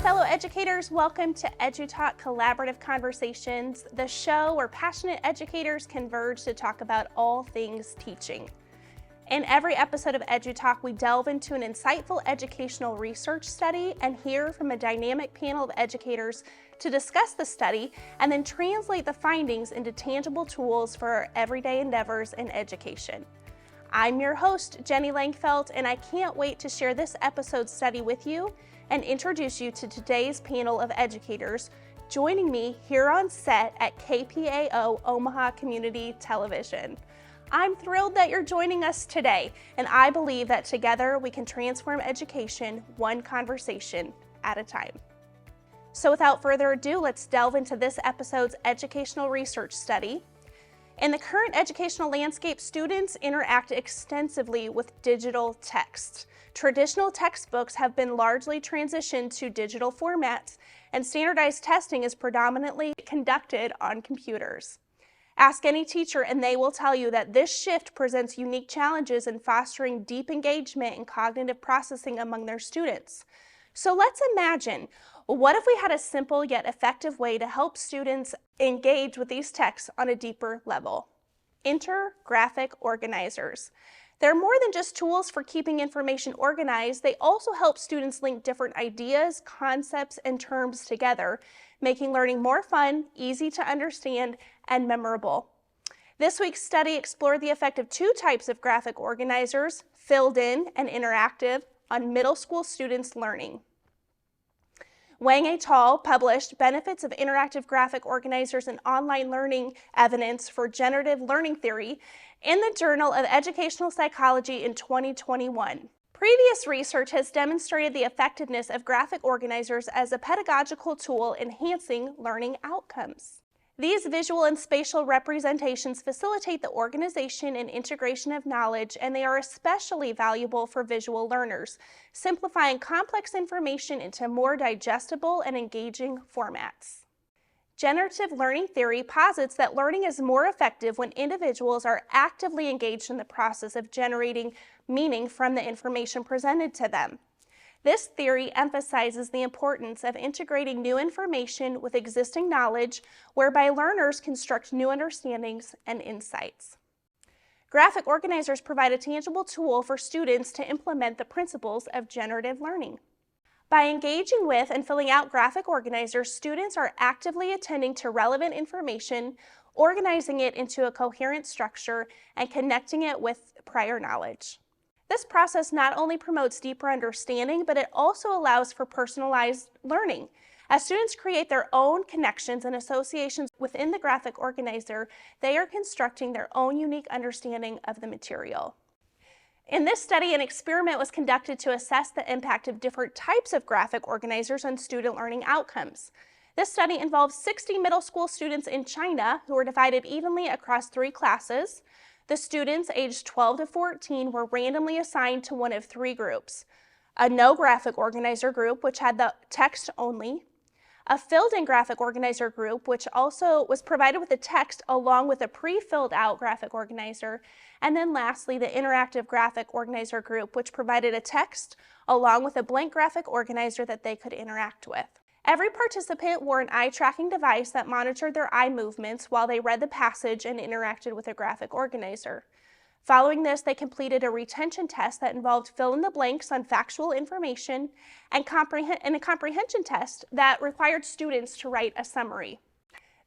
fellow educators, welcome to EduTalk Collaborative Conversations, the show where passionate educators converge to talk about all things teaching. In every episode of EduTalk, we delve into an insightful educational research study and hear from a dynamic panel of educators to discuss the study and then translate the findings into tangible tools for our everyday endeavors in education. I'm your host, Jeni Langfeld, and I can't wait to share this episode's study with you and introduce you to today's panel of educators joining me here on set at KPAO Omaha Community Television. I'm thrilled that you're joining us today, and I believe that together we can transform education one conversation at a time. So without further ado, let's delve into this episode's educational research study. In the current educational landscape, students interact extensively with digital text. Traditional textbooks have been largely transitioned to digital formats, and standardized testing is predominantly conducted on computers. Ask any teacher and they will tell you that this shift presents unique challenges in fostering deep engagement and cognitive processing among their students. So let's imagine, what if we had a simple yet effective way to help students engage with these texts on a deeper level? Enter graphic organizers. They're more than just tools for keeping information organized. They also help students link different ideas, concepts, and terms together, making learning more fun, easy to understand, and memorable. This week's study explored the effect of two types of graphic organizers, filled in and interactive, on middle school students' learning. Wang et al. Published Benefits of Interactive Graphic Organizers in Online Learning Evidence for Generative Learning Theory in the Journal of Educational Psychology in 2021. Previous research has demonstrated the effectiveness of graphic organizers as a pedagogical tool enhancing learning outcomes. These visual and spatial representations facilitate the organization and integration of knowledge, and they are especially valuable for visual learners, simplifying complex information into more digestible and engaging formats. Generative learning theory posits that learning is more effective when individuals are actively engaged in the process of generating meaning from the information presented to them. This theory emphasizes the importance of integrating new information with existing knowledge, whereby learners construct new understandings and insights. Graphic organizers provide a tangible tool for students to implement the principles of generative learning. By engaging with and filling out graphic organizers, students are actively attending to relevant information, organizing it into a coherent structure, and connecting it with prior knowledge. This process not only promotes deeper understanding, but it also allows for personalized learning. As students create their own connections and associations within the graphic organizer, they are constructing their own unique understanding of the material. In this study, an experiment was conducted to assess the impact of different types of graphic organizers on student learning outcomes. This study involved 60 middle school students in China who were divided evenly across 3 classes. The students aged 12 to 14 were randomly assigned to one of 3 groups: a no graphic organizer group, which had the text only, a filled-in graphic organizer group, which also was provided with the text along with a pre-filled out graphic organizer, and then lastly, the interactive graphic organizer group, which provided a text along with a blank graphic organizer that they could interact with. Every participant wore an eye-tracking device that monitored their eye movements while they read the passage and interacted with a graphic organizer. Following this, they completed a retention test that involved fill in the blanks on factual information and a comprehension test that required students to write a summary.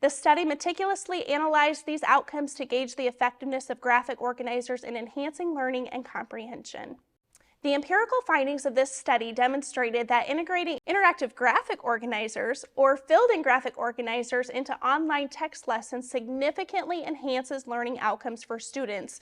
The study meticulously analyzed these outcomes to gauge the effectiveness of graphic organizers in enhancing learning and comprehension. The empirical findings of this study demonstrated that integrating interactive graphic organizers or filled-in graphic organizers into online text lessons significantly enhances learning outcomes for students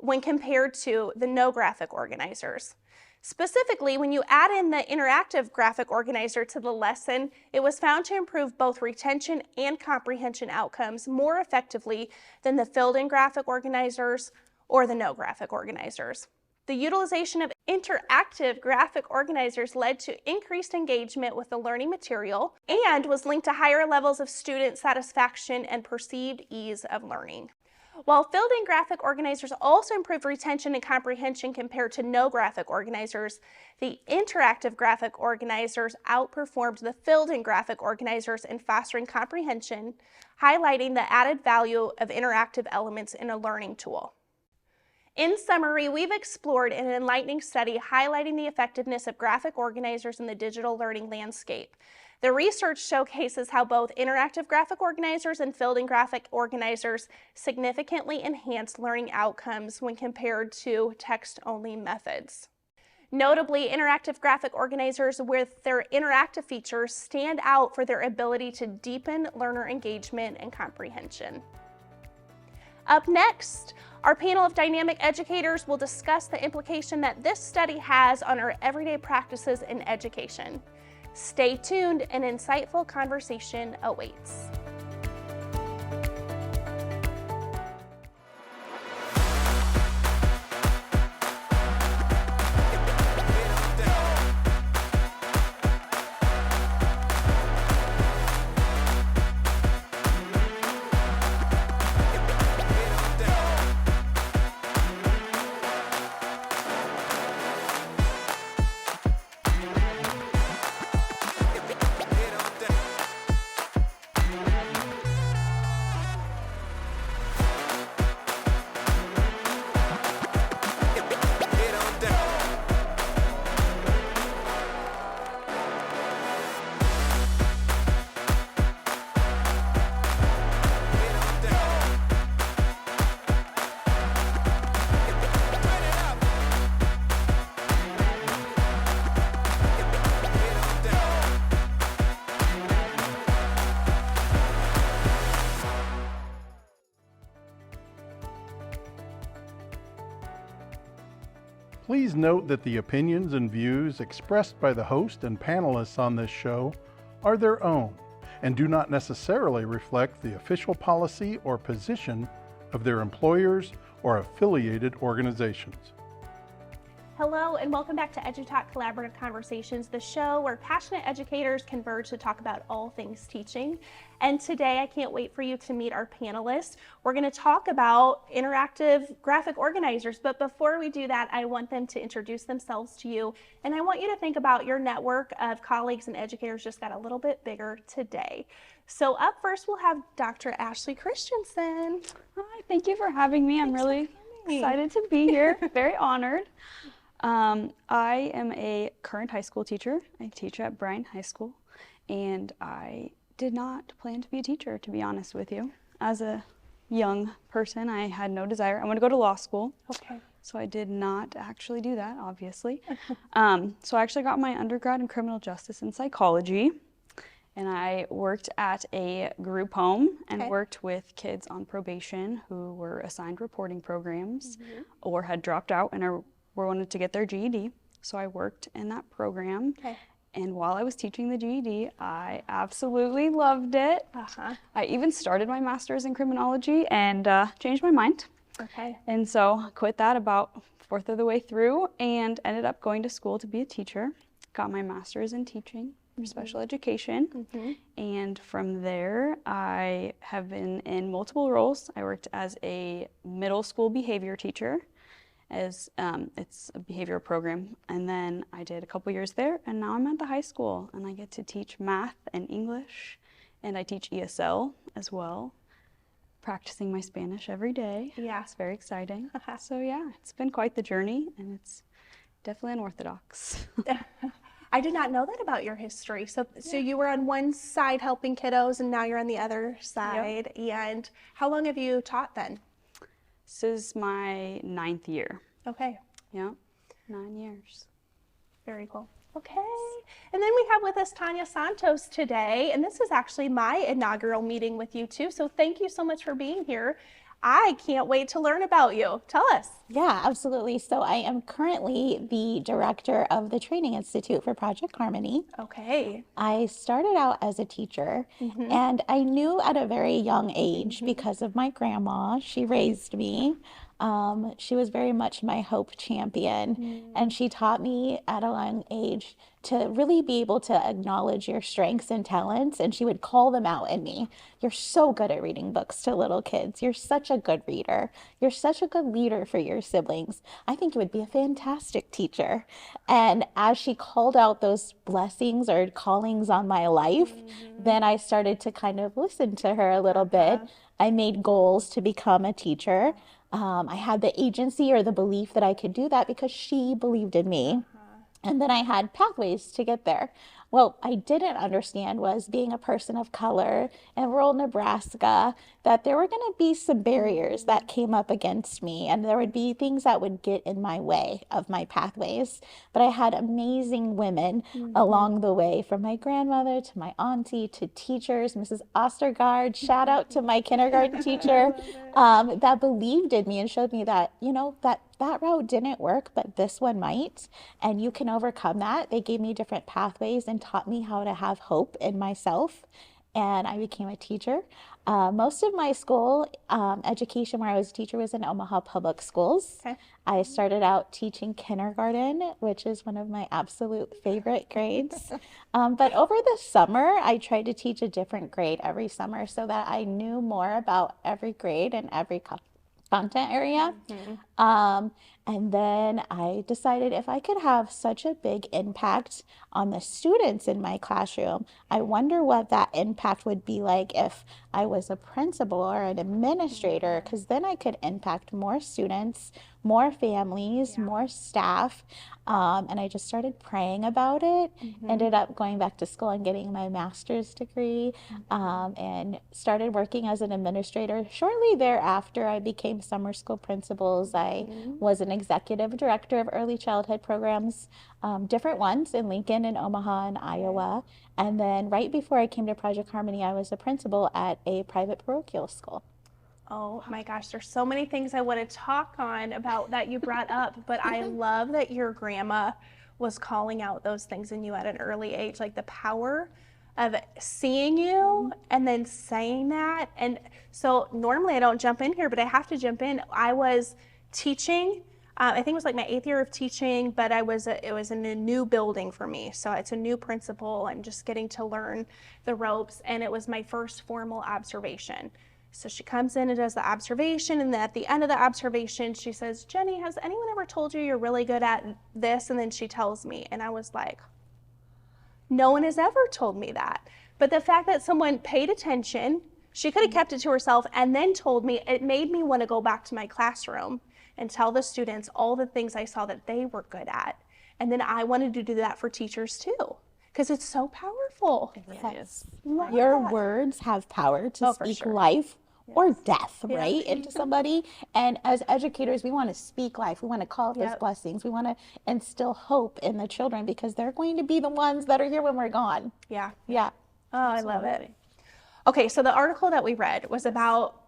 when compared to the no graphic organizers. Specifically, when you add in the interactive graphic organizer to the lesson, it was found to improve both retention and comprehension outcomes more effectively than the filled-in graphic organizers or the no graphic organizers. The utilization of interactive graphic organizers led to increased engagement with the learning material and was linked to higher levels of student satisfaction and perceived ease of learning. While filled in graphic organizers also improve retention and comprehension compared to no graphic organizers, the interactive graphic organizers outperformed the filled in graphic organizers in fostering comprehension, highlighting the added value of interactive elements in a learning tool. In summary, we've explored an enlightening study highlighting the effectiveness of graphic organizers in the digital learning landscape. The research showcases how both interactive graphic organizers and filled-in graphic organizers significantly enhance learning outcomes when compared to text-only methods. Notably, interactive graphic organizers with their interactive features stand out for their ability to deepen learner engagement and comprehension. Up next, our panel of dynamic educators will discuss the implication that this study has on our everyday practices in education. Stay tuned, an insightful conversation awaits. Please note that the opinions and views expressed by the host and panelists on this show are their own and do not necessarily reflect the official policy or position of their employers or affiliated organizations. Hello and welcome back to EduTalk Collaborative Conversations, the show where passionate educators converge to talk about all things teaching. And today I can't wait for you to meet our panelists. We're going to talk about interactive graphic organizers, but before we do that, I want them to introduce themselves to you. And I want you to think about your network of colleagues and educators just got a little bit bigger today. So up first, we'll have Dr. Ashley Christensen. Hi, thank you for having me. I'm really excited to be here, very honored. I am a current high school teacher. I teach at Bryan High School, and I did not plan to be a teacher, to be honest with you. As a young person, I had no desire. I want to go to law school. Okay. So I did not actually do that, obviously. So I actually got my undergrad in criminal justice and psychology, and I worked at a group home and worked with kids on probation who were assigned reporting programs or had dropped out and wanted to get their GED. So I worked in that program. And while I was teaching the GED, I absolutely loved it. I even started my master's in criminology and changed my mind. And so quit that about a fourth of the way through and ended up going to school to be a teacher. Got my master's in teaching for special education. And from there, I have been in multiple roles. I worked as a middle school behavior teacher, as it's a behavioral program, and then I did a couple years there, and now I'm at the high school and I get to teach math and English, and I teach ESL as well, practicing my Spanish every day. It's very exciting. So yeah, it's been quite the journey, and it's definitely unorthodox. I did not know that about your history. So you were on one side helping kiddos, and now you're on the other side. And how long have you taught then? This is my 9th year. Okay. Yeah, 9 years. Very cool. Okay. And then we have with us Tanya Santos today, and this is actually my inaugural meeting with you too. So thank you so much for being here. I can't wait to learn about you. Tell us. Yeah, absolutely. So I am currently the director of the Training Institute for Project Harmony. Okay. I started out as a teacher, and I knew at a very young age, because of my grandma, she raised me, She was very much my hope champion, and she taught me at a young age to really be able to acknowledge your strengths and talents, and she would call them out in me. You're so good at reading books to little kids. You're such a good reader. You're such a good leader for your siblings. I think you would be a fantastic teacher. And as she called out those blessings or callings on my life, then I started to kind of listen to her a little bit. I made goals to become a teacher. I had the agency or the belief that I could do that because she believed in me. And then I had pathways to get there. What I didn't understand was, being a person of color in rural Nebraska, that there were going to be some barriers that came up against me, and there would be things that would get in my way of my pathways. But I had amazing women along the way, from my grandmother to my auntie to teachers, Mrs. Ostergaard, shout out to my kindergarten teacher, that believed in me and showed me that, that route didn't work, but this one might, and you can overcome that. They gave me different pathways and taught me how to have hope in myself, and I became a teacher. Most of my school education where I was a teacher was in Omaha Public Schools. Okay. I started out teaching kindergarten, which is one of my absolute favorite grades. But over the summer, I tried to teach a different grade every summer so that I knew more about every grade and every content area. And then I decided if I could have such a big impact on the students in my classroom, I wonder what that impact would be like if I was a principal or an administrator, because then I could impact more students, more families, more staff. And I just started praying about it, ended up going back to school and getting my master's degree, and started working as an administrator. Shortly thereafter, I became summer school principals. I was an executive director of early childhood programs, different ones in Lincoln and Omaha and Iowa. And then right before I came to Project Harmony, I was a principal at a private parochial school. Oh my gosh, there's so many things I want to talk on about that you brought up, but I love that your grandma was calling out those things in you at an early age, like the power of seeing you and then saying that. And so normally I don't jump in here, but I have to jump in. I was teaching, I think it was like my 8th year of teaching, but it was in a new building for me. So it's a new principal. I'm just getting to learn the ropes, and it was my first formal observation. So she comes in and does the observation, and then at the end of the observation, she says, Jeni, has anyone ever told you you're really good at this? And then she tells me, and I was like, no one has ever told me that. But the fact that someone paid attention, she could have kept it to herself and then told me, it made me want to go back to my classroom and tell the students all the things I saw that they were good at. And then I wanted to do that for teachers too, because it's so powerful. It really is. Your words have power to speak life or death, right, into somebody. And as educators, we want to speak life. We want to call it those blessings. We want to instill hope in the children, because they're going to be the ones that are here when we're gone. Yeah. Yeah. Oh, I love it. Okay, so the article that we read was about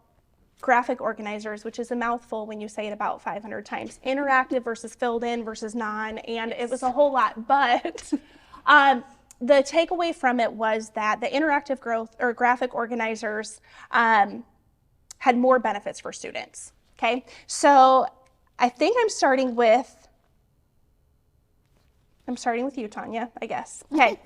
graphic organizers, which is a mouthful when you say it about 500 times. Interactive versus filled in versus non, and it was a whole lot. But the takeaway from it was that the interactive graphic organizers had more benefits for students. Okay, so I think I'm starting with you, Tanya, I guess. Okay.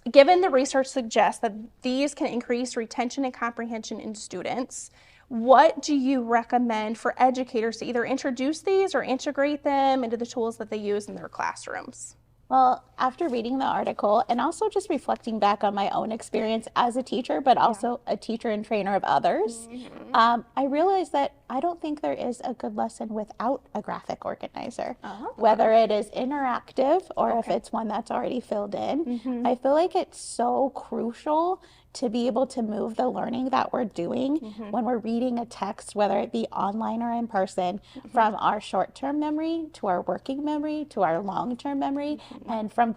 Given the research suggests that these can increase retention and comprehension in students, what do you recommend for educators to either introduce these or integrate them into the tools that they use in their classrooms? Well, after reading the article and also just reflecting back on my own experience as a teacher, but also a teacher and trainer of others, I realized that I don't think there is a good lesson without a graphic organizer. Whether it is interactive or if it's one that's already filled in, I feel like it's so crucial to be able to move the learning that we're doing when we're reading a text, whether it be online or in person, from our short-term memory to our working memory to our long-term memory, and from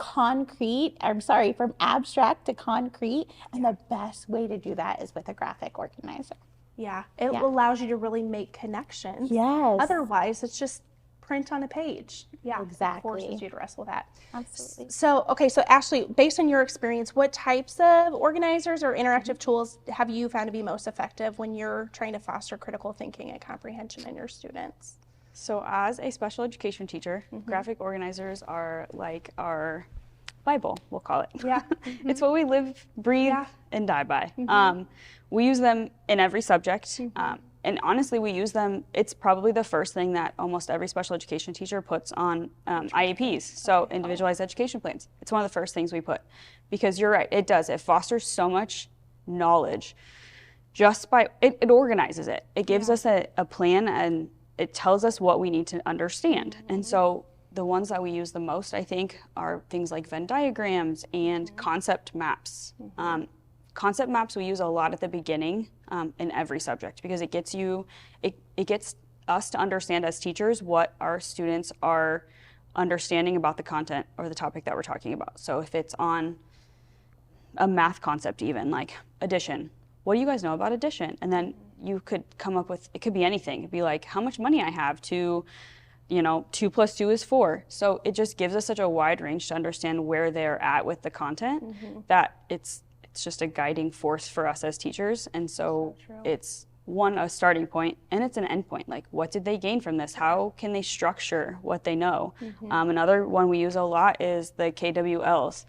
abstract to concrete. And the best way to do that is with a graphic organizer. Yeah, it allows you to really make connections. Yes. Otherwise, it's just print on a page. Yeah, Exactly. forces you to wrestle with that. Absolutely. So, okay, so Ashley, based on your experience, what types of organizers or interactive tools have you found to be most effective when you're trying to foster critical thinking and comprehension in your students? So as a special education teacher, graphic organizers are like our Bible, we'll call it. Yeah. It's what we live, breathe, and die by. We use them in every subject. And honestly, we use them, it's probably the first thing that almost every special education teacher puts on IEPs, so individualized education plans. It's one of the first things we put. Because you're right, it does. It fosters so much knowledge just by, it organizes it. It gives us a plan, and it tells us what we need to understand. And so the ones that we use the most, I think, are things like Venn diagrams and concept maps. Concept maps we use a lot at the beginning in every subject, because it gets you, it gets us to understand as teachers what our students are understanding about the content or the topic that we're talking about. So if it's on a math concept, even like addition, what do you guys know about addition? And then you could come up with, it could be anything. It'd be like, how much money I have to, 2 + 2 is 4. So it just gives us such a wide range to understand where they're at with the content that it's just a guiding force for us as teachers. And so it's one, a starting point, and it's an end point. Like, what did they gain from this? How can they structure what they know? Another one we use a lot is the KWLs.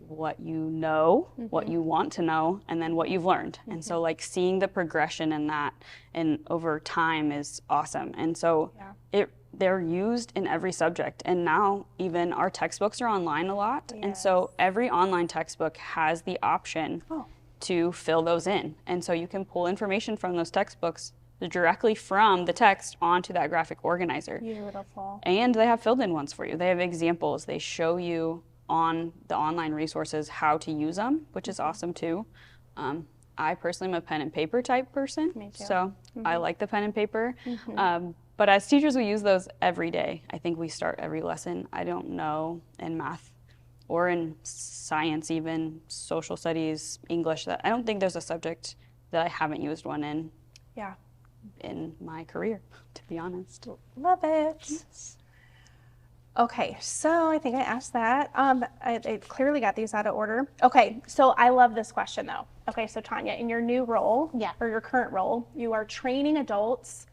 What you know, what you want to know, and then what you've learned. And so like seeing the progression in that and over time is awesome. And so they're used in every subject. And now even our textbooks are online a lot. And so every online textbook has the option to fill those in. And so you can pull information from those textbooks directly from the text onto that graphic organizer. Beautiful. And they have filled in ones for you. They have examples. They show you on the online resources how to use them, which is awesome too. I personally am a pen and paper type person. Me too. So I like the pen and paper. But as teachers, we use those every day. I think we start every lesson. I don't know in math or in science, even social studies, English, that I don't think there's a subject that I haven't used one in. Yeah. In my career, to be honest. Love it. Okay, so I think I asked that. I clearly got these out of order. Okay, so I love this question though. Okay, so Tanya, in your new role, or your current role, you are training adults,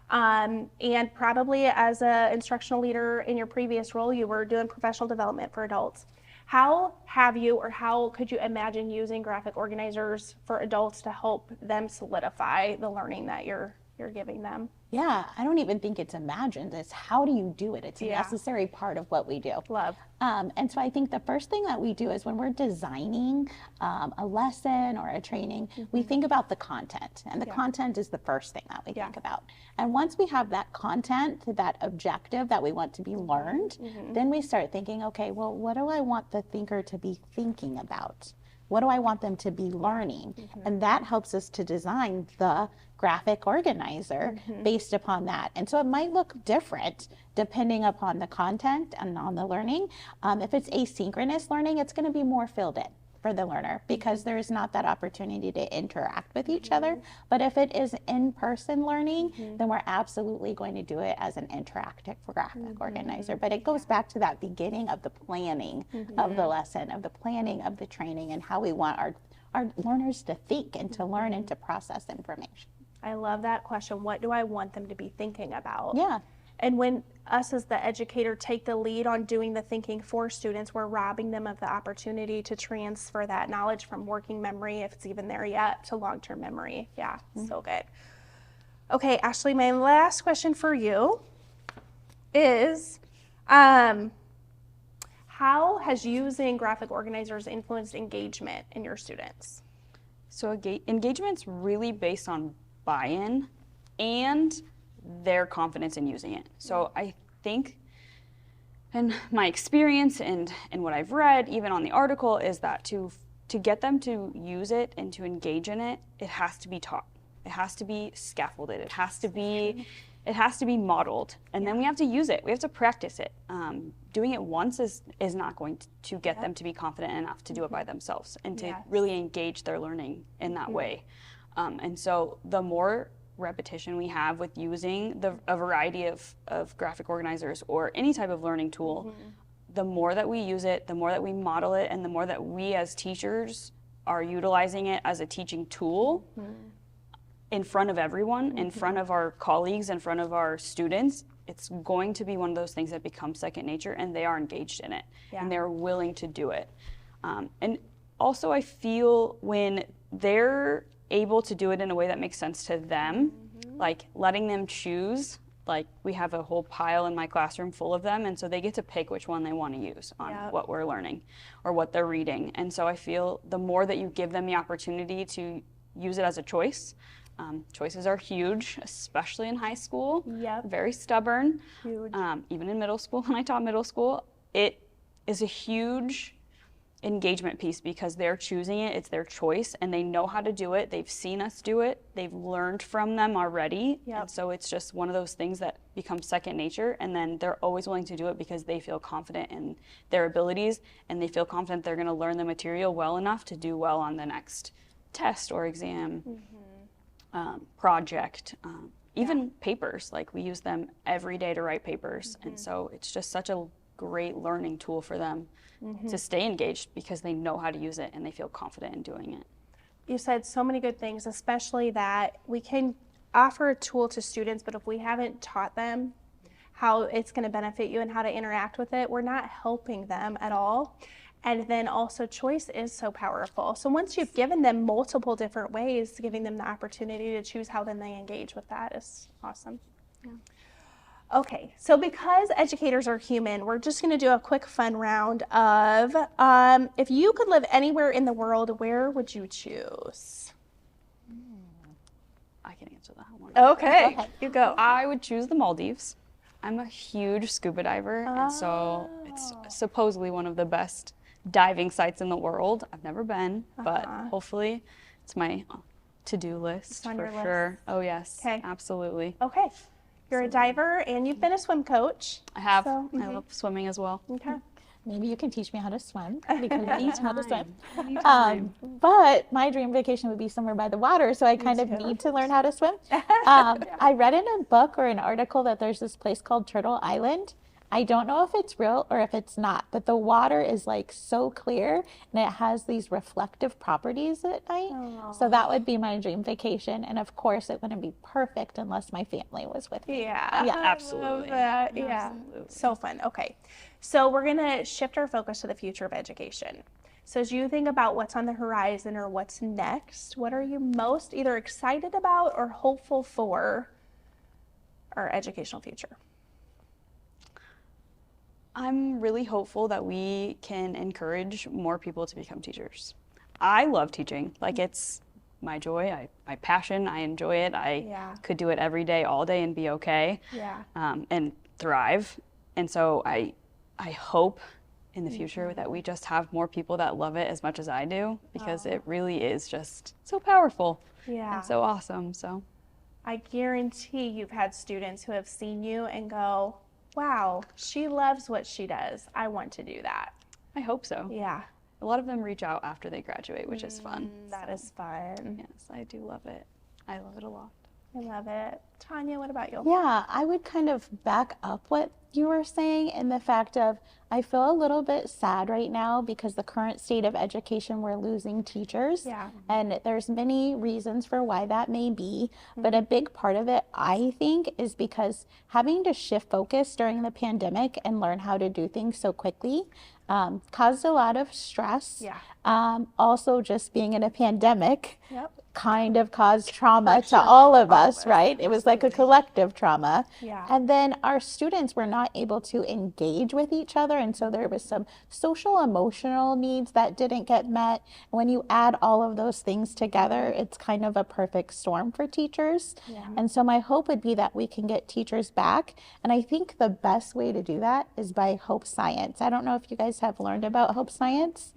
and probably as an instructional leader in your previous role, you were doing professional development for adults. How have you, or how could you imagine using graphic organizers for adults to help them solidify the learning that you're giving them? Yeah, I don't even think it's imagined. It's how do you do it? It's a necessary part of what we do. Love. And so I think the first thing that we do is when we're designing a lesson or a training, we think about the content. And the content is the first thing that we think about. And once we have that content, that objective that we want to be learned, then we start thinking, okay, well, what do I want the thinker to be thinking about? What do I want them to be learning? And that helps us to design the graphic organizer based upon that. And so it might look different depending upon the content and on the learning. If it's asynchronous learning, it's going to be more filled in for the learner because there is not that opportunity to interact with each other. But if it is in-person learning, then we're absolutely going to do it as an interactive graphic organizer. But it goes back to that beginning of the planning of the lesson, of the planning of the training, and how we want our learners to think and to learn and to process information. I love that question. What do I want them to be thinking about? Yeah. And when us as the educator take the lead on doing the thinking for students, we're robbing them of the opportunity to transfer that knowledge from working memory, if it's even there yet, to long-term memory. Yeah, so good. Okay, Ashley, my last question for you is, how has using graphic organizers influenced engagement in your students? So engagement's really based on buy-in and their confidence in using it. So I think, and my experience and what I've read, even on the article, is that to get them to use it and to engage in it, it has to be taught. It has to be scaffolded. It has to be modeled. And then we have to use it. We have to practice it. Doing it once is not going to get them to be confident enough to do it by themselves and to really engage their learning in that way. And so the more repetition we have with using a variety of graphic organizers or any type of learning tool, the more that we use it, the more that we model it, and the more that we as teachers are utilizing it as a teaching tool in front of everyone, in front of our colleagues, in front of our students, it's going to be one of those things that becomes second nature, and they are engaged in it, and they're willing to do it. And also I feel when they're able to do it in a way that makes sense to them, like letting them choose, like we have a whole pile in my classroom full of them, and so they get to pick which one they want to use on what we're learning or what they're reading. And so I feel the more that you give them the opportunity to use it as a choice, choices are huge, especially in high school. Very stubborn. Huge. Even in middle school, when I taught middle school, it is a huge engagement piece because they're choosing it, it's their choice, and they know how to do it. They've seen us do it. They've learned from them already. And so it's just one of those things that becomes second nature, and then they're always willing to do it because they feel confident in their abilities, and they feel confident they're going to learn the material well enough to do well on the next test or exam, project, even papers. Like we use them every day to write papers, and so it's just such a great learning tool for them to stay engaged because they know how to use it and they feel confident in doing it. You said so many good things, especially that we can offer a tool to students, but if we haven't taught them how it's going to benefit you and how to interact with it, we're not helping them at all. And then also choice is so powerful. So once you've given them multiple different ways, giving them the opportunity to choose how then they engage with that is awesome. Okay, so because educators are human, we're just going to do a quick fun round of if you could live anywhere in the world, where would you choose? I can answer that one. Okay, you go. I would choose the Maldives. I'm a huge scuba diver, and so it's supposedly one of the best diving sites in the world. I've never been, but hopefully it's my to-do list for sure. Oh yes, absolutely. Okay. You're a diver and you've been a swim coach. I have. So, I love swimming as well. Okay. Maybe you can teach me how to swim because I need how to swim. But my dream vacation would be somewhere by the water, so I kind of need to learn how to swim. I read in a book or an article that there's this place called Turtle Island. I don't know if it's real or if it's not, but the water is like so clear and it has these reflective properties at night. So that would be my dream vacation. And of course, it wouldn't be perfect unless my family was with me. Yeah, absolutely. I love that. Yeah, so fun. Okay, so we're gonna shift our focus to the future of education. So as you think about what's on the horizon or what's next, what are you most either excited about or hopeful for our educational future? I'm really hopeful that we can encourage more people to become teachers. I love teaching. Like it's my joy, my passion, I enjoy it. I could do it every day, all day and be okay and thrive. And so I hope in the future that we just have more people that love it as much as I do because it really is just so powerful and so awesome. So I guarantee you've had students who have seen you and go, wow, she loves what she does. I want to do that. I hope so. Yeah. A lot of them reach out after they graduate, which is fun. That is fun. Yes, I do love it. I love it a lot. I love it. Tanya, what about you? Yeah, I would kind of back up what you were saying in the fact of I feel a little bit sad right now because the current state of education, we're losing teachers. And there's many reasons for why that may be. But a big part of it, I think, is because having to shift focus during the pandemic and learn how to do things so quickly caused a lot of stress. Also, just being in a pandemic kind of caused trauma to all of us, right? It was like a collective trauma. And then our students were not able to engage with each other. And so there was some social, emotional needs that didn't get met. When you add all of those things together, it's kind of a perfect storm for teachers. And so my hope would be that we can get teachers back. And I think the best way to do that is by Hope Science. I don't know if you guys have learned about Hope Science.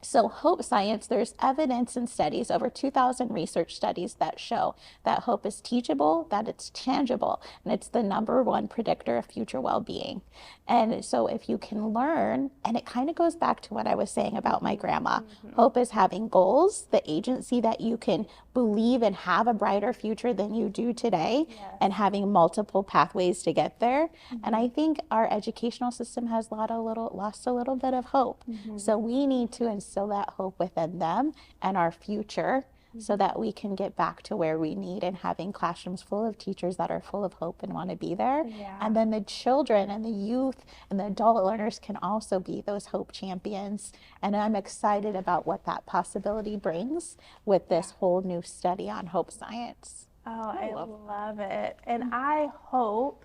So hope science, there's evidence and studies, over 2,000 research studies that show that hope is teachable, that it's tangible, and it's the #1 predictor of future well-being. And so if you can learn, and it kind of goes back to what I was saying about my grandma, hope is having goals, the agency that you can believe and have a brighter future than you do today, and having multiple pathways to get there. And I think our educational system has lost a little bit of hope. So we need to instill that hope within them and our future, so that we can get back to where we need, and having classrooms full of teachers that are full of hope and want to be there. And then the children and the youth and the adult learners can also be those hope champions. And I'm excited about what that possibility brings with this whole new study on hope science. Oh, I love it. And I hope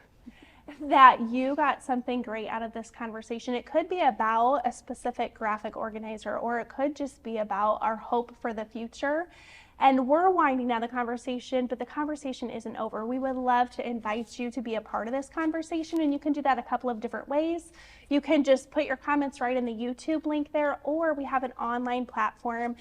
that you got something great out of this conversation. It could be about a specific graphic organizer, or it could just be about our hope for the future. And we're winding down the conversation, but the conversation isn't over. We would love to invite you to be a part of this conversation, and you can do that a couple of different ways. You can just put your comments right in the YouTube link there, or we have an online platform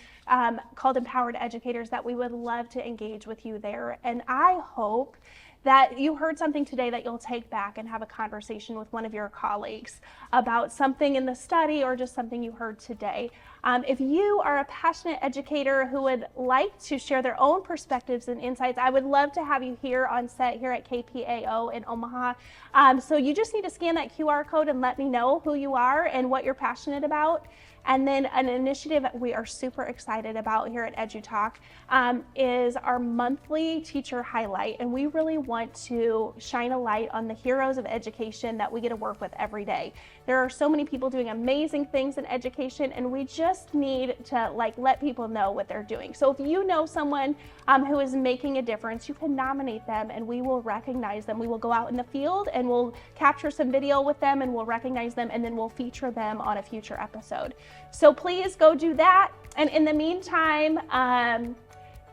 called Empowered Educators that we would love to engage with you there. And I hope that you heard something today that you'll take back and have a conversation with one of your colleagues about something in the study or just something you heard today. If you are a passionate educator who would like to share their own perspectives and insights, I would love to have you here on set here at KPAO in Omaha. So you just need to scan that QR code and let me know who you are and what you're passionate about. And then an initiative we are super excited about here at EduTalk is our monthly teacher highlight. And we really want to shine a light on the heroes of education that we get to work with every day. There are so many people doing amazing things in education, and we just need to let people know what they're doing. So if you know someone who is making a difference, you can nominate them and we will recognize them. We will go out in the field and we'll capture some video with them and we'll recognize them, and then we'll feature them on a future episode. So please go do that. And in the meantime,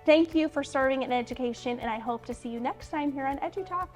thank you for serving in education, and I hope to see you next time here on EduTalk.